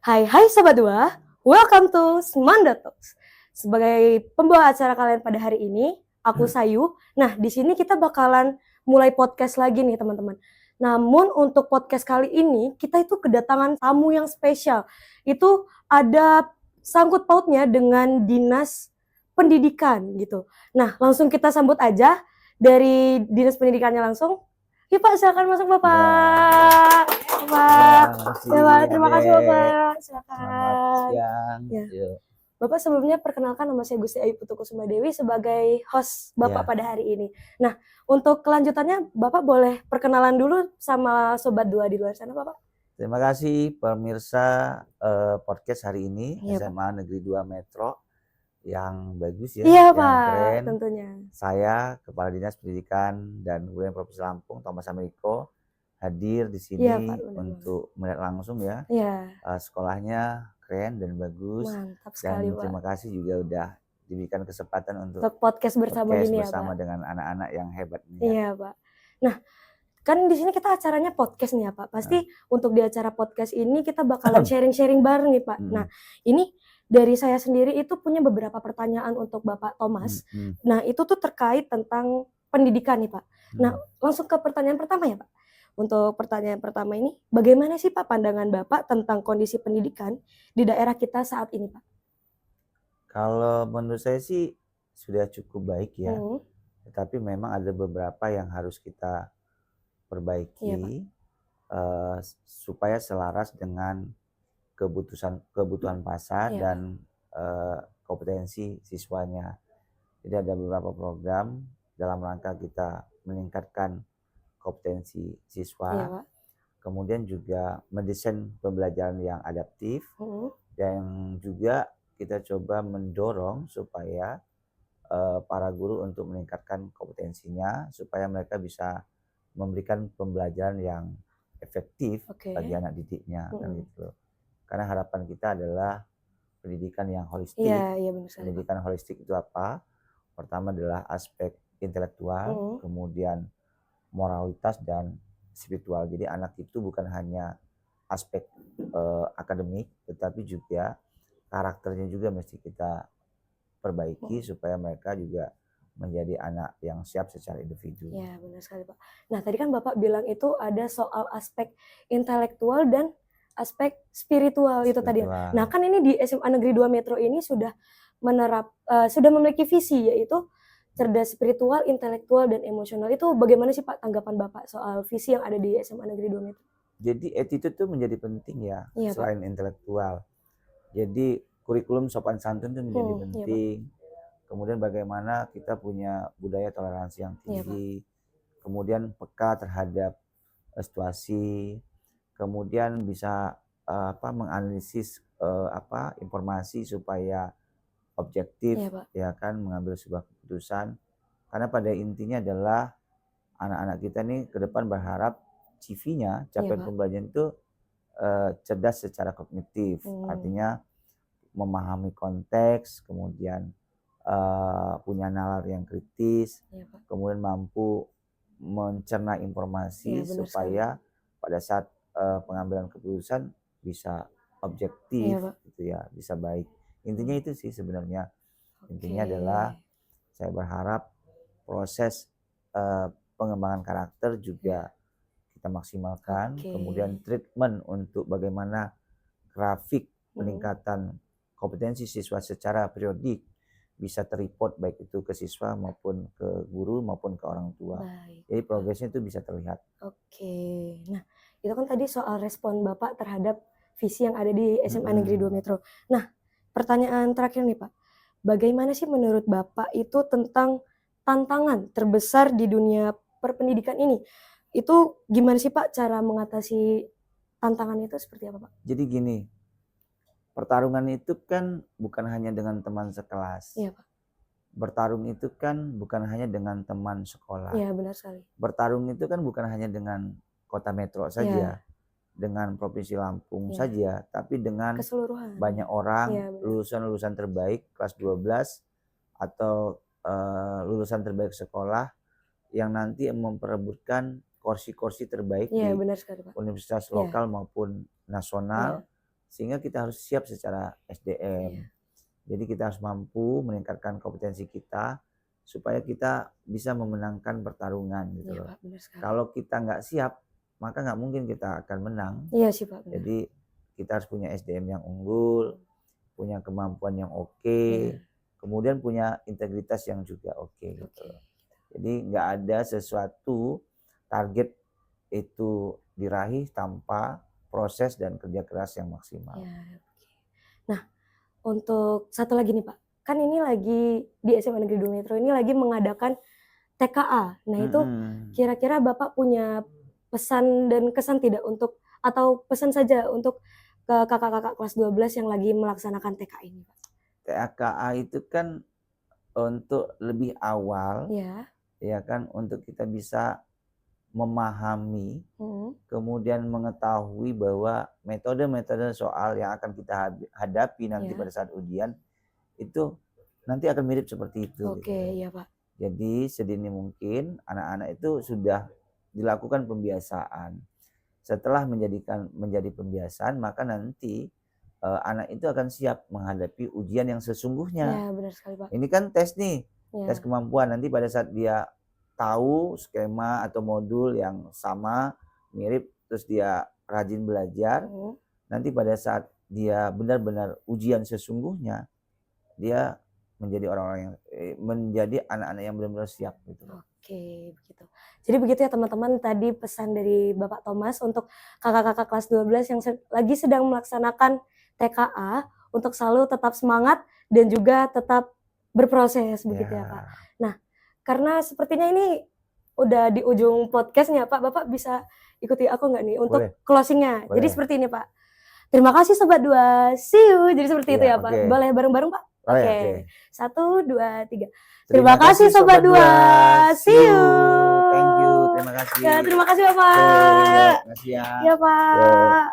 Hai Sobat Dua, welcome to Semanda Talks. Sebagai pembawa acara kalian pada hari ini, aku Sayu. Nah, di sini kita bakalan mulai podcast lagi nih teman-teman. Namun untuk podcast kali ini, kita itu kedatangan tamu yang spesial. Itu ada sangkut pautnya dengan Dinas Pendidikan gitu. Nah, langsung kita sambut aja dari Dinas Pendidikannya langsung. Yuk Pak, silakan masuk Bapak. Bapak. Terima kasih Bapak. Selamat Silakan. siang. Ya. Bapak sebelumnya perkenalkan, nama saya Gusti Ayu Putukusuma Dewi sebagai host Bapak pada hari ini. Nah, untuk kelanjutannya Bapak boleh perkenalan dulu sama Sobat Dua di luar sana Bapak. Terima kasih pemirsa podcast hari ini, Iya, SMA Negeri 2 Metro yang bagus ya, Iya yang Pak, keren. tentunya. Saya Kepala Dinas Pendidikan dan Kebudayaan Provinsi Lampung, Thomas Ameriko, hadir di sini Iya, Pak, untuk melihat langsung ya. Iya. Sekolahnya keren dan bagus. Mantap sekali, Dan Pak. terima kasih juga udah diberikan kesempatan untuk podcast bersama gini ya, bersama Pak. dengan anak-anak yang hebat ini. Iya, Pak. Nah, kan di sini kita acaranya podcast nih ya, Pak. Pasti untuk di acara podcast ini kita bakalan sharing-sharing bareng nih, Pak. Nah, ini dari saya sendiri itu punya beberapa pertanyaan untuk Bapak Thomas. Nah, itu tuh terkait tentang pendidikan nih, Pak. Nah, langsung ke pertanyaan pertama ya, Pak. Untuk pertanyaan pertama ini, bagaimana sih Pak pandangan Bapak tentang kondisi pendidikan di daerah kita saat ini, Pak? Kalau menurut saya sih sudah cukup baik ya. Tetapi memang ada beberapa yang harus kita perbaiki supaya selaras dengan kebutuhan pasar dan kompetensi siswanya. Jadi ada beberapa program dalam rangka kita meningkatkan kompetensi siswa. Kemudian juga mendesain pembelajaran yang adaptif dan juga kita coba mendorong supaya para guru untuk meningkatkan kompetensinya supaya mereka bisa memberikan pembelajaran yang efektif bagi anak didiknya kan gitu. Karena harapan kita adalah pendidikan yang holistik. Pendidikan holistik itu apa? Pertama adalah aspek intelektual, kemudian moralitas dan spiritual. Jadi anak itu bukan hanya aspek akademik, tetapi juga karakternya juga mesti kita perbaiki supaya mereka juga menjadi anak yang siap secara individu. Ya, benar sekali Pak. Nah, tadi kan Bapak bilang itu ada soal aspek intelektual dan aspek spiritual itu tadi. Nah, kan ini di SMA Negeri 2 Metro ini sudah sudah memiliki visi, yaitu cerdas spiritual, intelektual, dan emosional. Itu bagaimana sih Pak tanggapan Bapak soal visi yang ada di SMA Negeri 2 Metro? Jadi attitude itu menjadi penting ya, selain intelektual. Jadi kurikulum sopan santun itu menjadi penting. Kemudian bagaimana kita punya budaya toleransi yang tinggi. Kemudian peka terhadap situasi. Kemudian bisa menganalisis informasi supaya objektif ya kan, mengambil sebuah keputusan. Karena pada intinya adalah anak-anak kita nih ke depan berharap CV-nya, capaian pembelajaran itu cerdas secara kognitif, artinya memahami konteks, kemudian punya nalar yang kritis, kemudian mampu mencerna informasi supaya pada saat pengambilan keputusan bisa objektif gitu ya, bisa baik. Intinya itu sih sebenarnya. Intinya adalah saya berharap proses pengembangan karakter juga kita maksimalkan. Kemudian treatment untuk bagaimana grafik peningkatan kompetensi siswa secara periodik bisa terreport baik itu ke siswa maupun ke guru maupun ke orang tua. Jadi progresnya itu bisa terlihat. Nah, itu kan tadi soal respon Bapak terhadap visi yang ada di SMA Negeri 2 Metro. Nah, pertanyaan terakhir nih Pak. Bagaimana sih menurut Bapak itu tentang tantangan terbesar di dunia perpendidikan ini? Itu gimana sih Pak cara mengatasi tantangan itu seperti apa Pak? Jadi gini, pertarungan itu kan bukan hanya dengan teman sekelas. Iya Pak. Bertarung itu kan bukan hanya dengan teman sekolah. Iya benar sekali. Bertarung itu kan bukan hanya dengan kota metro saja, dengan provinsi Lampung saja, tapi dengan keseluruhan. Banyak orang lulusan-lulusan terbaik kelas 12 atau lulusan terbaik sekolah yang nanti memperebutkan kursi-kursi terbaik di benar sekali, Pak. universitas lokal maupun nasional sehingga kita harus siap secara SDM. Jadi kita harus mampu meningkatkan kompetensi kita supaya kita bisa memenangkan pertarungan gitu loh. Pak, benar sekali. Kalau kita nggak siap, maka nggak mungkin kita akan menang. Iya sih Pak. Benar. Jadi kita harus punya SDM yang unggul, punya kemampuan yang oke, kemudian punya integritas yang juga oke gitu loh. Jadi nggak ada sesuatu target itu diraih tanpa proses dan kerja keras yang maksimal. Ya, nah, untuk satu lagi nih Pak, kan ini lagi di SMA Negeri 2 Metro ini lagi mengadakan TKA. Nah itu kira-kira Bapak punya pesan dan kesan tidak untuk, atau pesan saja untuk ke kakak-kakak kelas 12 yang lagi melaksanakan TKA ini Pak? TKA itu kan untuk lebih awal, ya kan, untuk kita bisa memahami, kemudian mengetahui bahwa metode-metode soal yang akan kita hadapi nanti pada saat ujian itu nanti akan mirip seperti itu. Oke, iya Pak. Jadi sedini mungkin anak-anak itu sudah dilakukan pembiasaan. Setelah menjadi pembiasaan, maka nanti anak itu akan siap menghadapi ujian yang sesungguhnya. Ya, benar sekali Pak. Ini kan tes nih, tes kemampuan. Nanti pada saat dia tahu skema atau modul yang sama, mirip, terus dia rajin belajar, nanti pada saat dia benar-benar ujian sesungguhnya, dia menjadi orang-orang yang menjadi anak-anak yang benar-benar siap gitu. Oke, begitu. Jadi begitu ya teman-teman, tadi pesan dari Bapak Thomas untuk kakak-kakak kelas 12 yang lagi sedang melaksanakan TKA untuk selalu tetap semangat dan juga tetap berproses begitu ya Kak. Nah, karena sepertinya ini udah di ujung podcastnya Pak, Bapak bisa ikuti aku nggak nih untuk closingnya? Jadi seperti ini Pak. Terima kasih Sobat 2, see you. Jadi seperti itu ya Pak. Boleh bareng-bareng Pak? Oke. 1, 2, 3. Terima kasih Sobat 2, see you. Thank you, terima kasih. Ya, terima kasih Bapak. Terima kasih ya. Iya Pak.